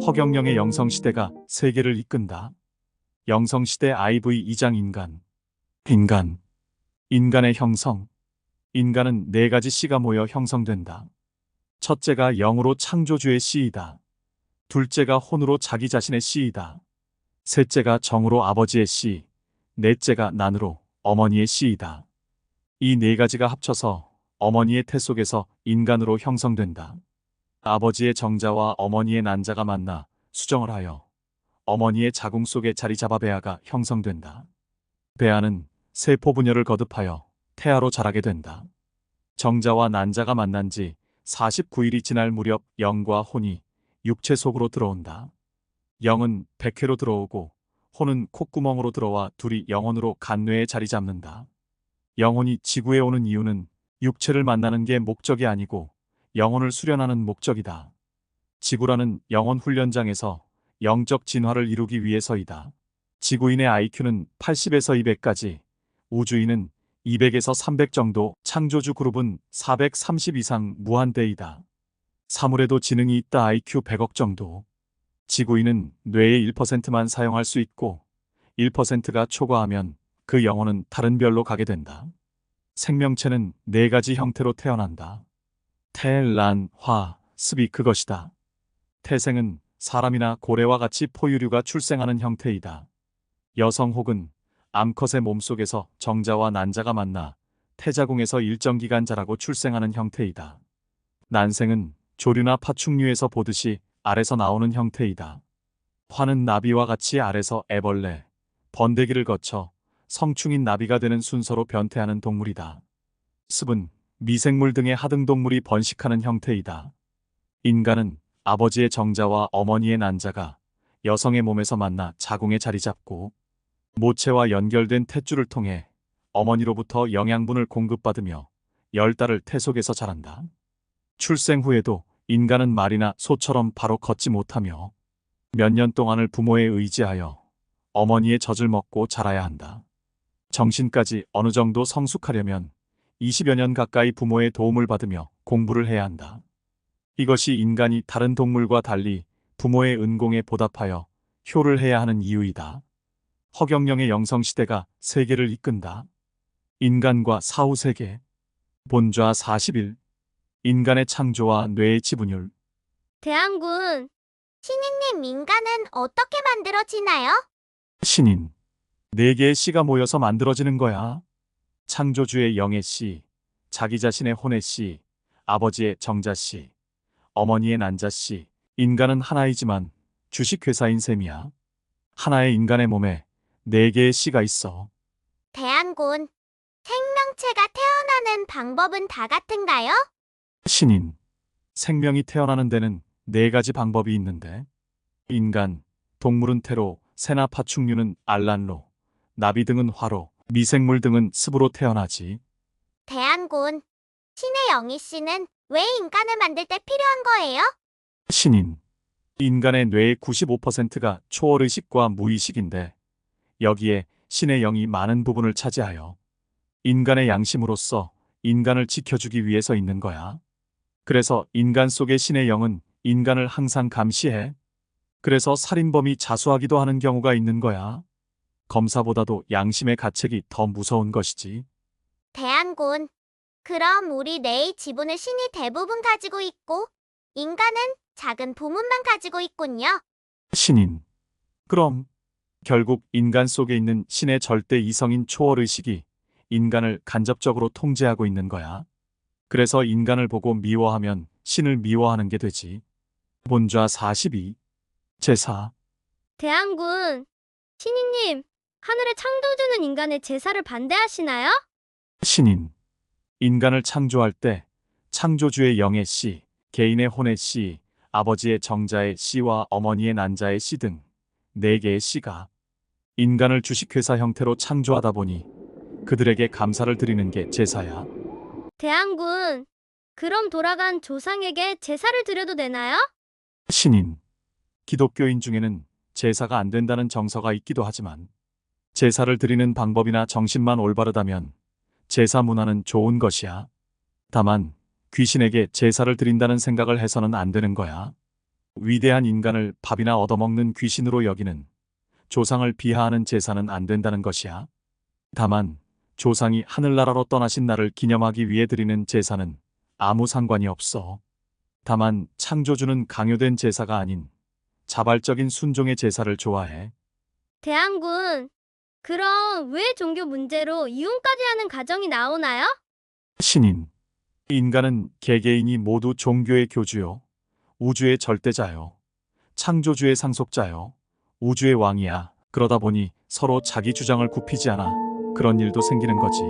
허경영의 영성시대가 세계를 이끈다. 영성시대 IV 2장 인간. 인간의 형성. 인간은 네 가지 씨가 모여 형성된다. 첫째가 영으로 창조주의 씨이다. 둘째가 혼으로 자기 자신의 씨이다. 셋째가 정으로 아버지의 씨. 넷째가 난으로 어머니의 씨이다. 이 네 가지가 합쳐서 어머니의 태 속에서 인간으로 형성된다. 아버지의 정자와 어머니의 난자가 만나 수정을 하여 어머니의 자궁 속에 자리 잡아 배아가 형성된다. 배아는 세포 분열을 거듭하여 태아로 자라게 된다. 정자와 난자가 만난 지 49일이 지날 무렵 영과 혼이 육체 속으로 들어온다. 영은 백회로 들어오고 혼은 콧구멍으로 들어와 둘이 영혼으로 간뇌에 자리 잡는다. 영혼이 지구에 오는 이유는 육체를 만나는 게 목적이 아니고 영혼을 수련하는 목적이다. 지구라는 영혼 훈련장에서 영적 진화를 이루기 위해서이다. 지구인의 IQ는 80에서 200까지, 우주인은 200에서 300 정도, 창조주 그룹은 430 이상 무한대이다. 사물에도 지능이 있다. IQ 100억 정도. 지구인은 뇌의 1%만 사용할 수 있고 1%가 초과하면 그 영혼은 다른 별로 가게 된다. 생명체는 네 가지 형태로 태어난다. 태, 란, 화, 습이 그것이다. 태생은 사람이나 고래와 같이 포유류가 출생하는 형태이다. 여성 혹은 암컷의 몸속에서 정자와 난자가 만나 태자궁에서 일정 기간 자라고 출생하는 형태이다. 난생은 조류나 파충류에서 보듯이 알에서 나오는 형태이다. 화는 나비와 같이 알에서 애벌레, 번데기를 거쳐 성충인 나비가 되는 순서로 변태하는 동물이다. 습은 미생물 등의 하등동물이 번식하는 형태이다. 인간은 아버지의 정자와 어머니의 난자가 여성의 몸에서 만나 자궁에 자리 잡고 모체와 연결된 탯줄을 통해 어머니로부터 영양분을 공급받으며 10달을 태 속에서 자란다. 출생 후에도 인간은 말이나 소처럼 바로 걷지 못하며 몇 년 동안을 부모에 의지하여 어머니의 젖을 먹고 자라야 한다. 정신까지 어느 정도 성숙하려면 20여 년 가까이 부모의 도움을 받으며 공부를 해야 한다. 이것이 인간이 다른 동물과 달리 부모의 은공에 보답하여 효를 해야 하는 이유이다. 허경영의 영성시대가 세계를 이끈다. 인간과 사후세계. 본좌 41. 인간의 창조와 뇌의 지분율. 대한군, 신인님, 인간은 어떻게 만들어지나요? 신인. 네 개의 씨가 모여서 만들어지는 거야. 창조주의 영의 씨, 자기 자신의 혼의 씨, 아버지의 정자 씨, 어머니의 난자 씨. 인간은 하나이지만 주식회사인 셈이야. 하나의 인간의 몸에 네 개의 씨가 있어. 대한군, 생명체가 태어나는 방법은 다 같은가요? 신인. 생명이 태어나는 데는 네 가지 방법이 있는데 인간, 동물은 태로, 새나 파충류는 알란로, 나비 등은 화로, 미생물 등은 습으로 태어나지. 대한군, 신의 영희 씨는 왜 인간을 만들 때 필요한 거예요? 신인. 인간의 뇌의 95%가 초월의식과 무의식인데 여기에 신의 영이 많은 부분을 차지하여 인간의 양심으로서 인간을 지켜주기 위해서 있는 거야. 그래서 인간 속의 신의 영은 인간을 항상 감시해. 그래서 살인범이 자수하기도 하는 경우가 있는 거야. 검사보다도 양심의 가책이 더 무서운 것이지. 대한군, 그럼 우리 뇌의 지분을 신이 대부분 가지고 있고 인간은 작은 부분만 가지고 있군요. 신인. 그럼 결국 인간 속에 있는 신의 절대 이성인 초월의식이 인간을 간접적으로 통제하고 있는 거야. 그래서 인간을 보고 미워하면 신을 미워하는 게 되지. 본좌 42. 제사. 대한군, 신이님, 하늘의 창조주는 인간의 제사를 반대하시나요? 신인. 인간을 창조할 때 창조주의 영의 씨, 개인의 혼의 씨, 아버지의 정자의 씨와 어머니의 난자의 씨 등 네 개의 씨가 인간을 주식회사 형태로 창조하다 보니 그들에게 감사를 드리는 게 제사야. 대한군, 그럼 돌아간 조상에게 제사를 드려도 되나요? 신인. 기독교인 중에는 제사가 안 된다는 정서가 있기도 하지만 제사를 드리는 방법이나 정신만 올바르다면 제사 문화는 좋은 것이야. 다만 귀신에게 제사를 드린다는 생각을 해서는 안 되는 거야. 위대한 인간을 밥이나 얻어먹는 귀신으로 여기는 조상을 비하하는 제사는 안 된다는 것이야. 다만 조상이 하늘나라로 떠나신 날을 기념하기 위해 드리는 제사는 아무 상관이 없어. 다만 창조주는 강요된 제사가 아닌 자발적인 순종의 제사를 좋아해. 대한군, 그럼 왜 종교 문제로 이혼까지 하는 가정이 나오나요? 신인. 인간은 개개인이 모두 종교의 교주요. 우주의 절대자요. 창조주의 상속자요. 우주의 왕이야. 그러다 보니 서로 자기 주장을 굽히지 않아 그런 일도 생기는 거지.